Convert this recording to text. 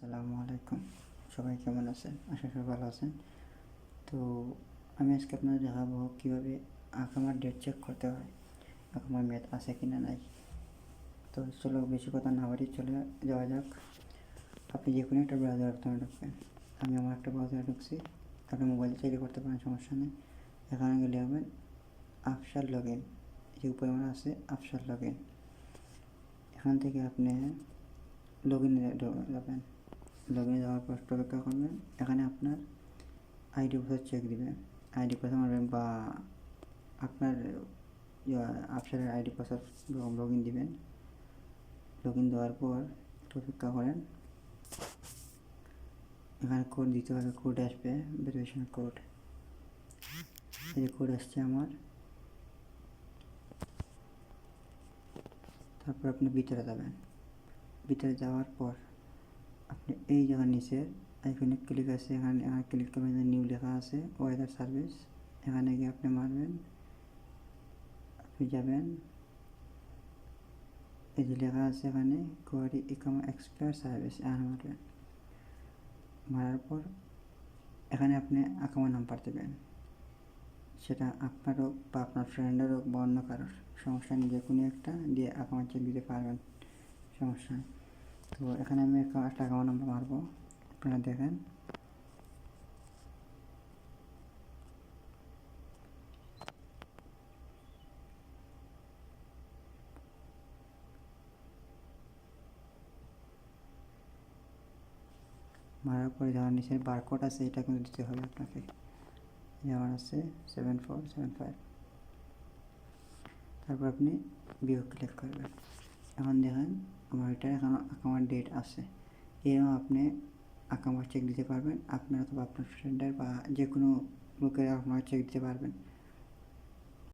আসসালামু আলাইকুম। সবাই কেমন আছেন? আশা করি ভালো আছেন। তো আমি আজকে আপনাদের দেখাবো কীভাবে আকামার ডেট চেক করতে হয়, আকামার মেয়াদ আছে কি না নাই। তো চলো বেশি কথা না বাড়িয়ে চলে যাওয়া যাক। আপনি যে কোনো একটা ব্রাউজার প্রথমে ঢুকবেন। আমি আমার একটা ব্রাউজারে ঢুকছি, আপনি মোবাইলে চাইলে করতে পারেন, সমস্যা নেই। এখানে গেলে হবেন আফসার লগ ইন, যে উপরে আমার আছে আফসার লগ ইন। এখান থেকে আপনি লগ ইনে যাবেন। লগ ইনে যাওয়ার পর অপেক্ষা করবেন। এখানে আপনার আইডি পাসওয়ার্ড চেক দিবেন, আইডি পাসওয়ার্ড মারবেন বা আপনার আফসারের আইডি পাসওয়ার্ড লগ ইন দিবেন। লগ ইন দেওয়ার পর একটু অপেক্ষা করেন। এখানে কোড দিতে হবে, কোড আসবে, ভেরিফিকেশন কোড। এই কোড আসছে আমার। তারপর আপনি ভিতরে যাবেন। ভিতরে যাওয়ার পর আপনি এই জায়গার নিচে আইকনে ক্লিক আছে, এখানে ক্লিক করবেন, নিউ লেখা আছে ওয়েদার সার্ভিস। এখানে গিয়ে আপনি মারবেন, আপনি যাবেন, এই যে লেখা আছে এখানে কোয়ারি ইকামা এক্সপার্ট সার্ভিস, এখানে মারবেন। মারার পর এখানে আপনি আকামা নাম্বার দেবেন, সেটা আপনার হোক বা আপনার ফ্রেন্ডের হোক বা অন্য কারোর, সমস্যা নেই, যে কোনো একটা দিয়ে আকামা চেক দিতে পারবেন, সমস্যা নেই। তো এখানে আমি একটা আকামা নাম্বার মারবো, আপনারা দেখেন। মারার পরে যাওয়ার নিচে বারকোড আছে, এটা কিন্তু দিতে হবে আপনাকে। যাওয়ার আছে 7475। তারপর আপনি ভিউ ক্লিক করবেন। এখন দেখেন আমার এটা এখন আকামার ডেট আছে। এরকম আপনি আকামার চেক দিতে পারবেন, আপনার অথবা আপনার ফ্রেন্ডের বা যে কোনো লোকের আপনারা চেক দিতে পারবেন।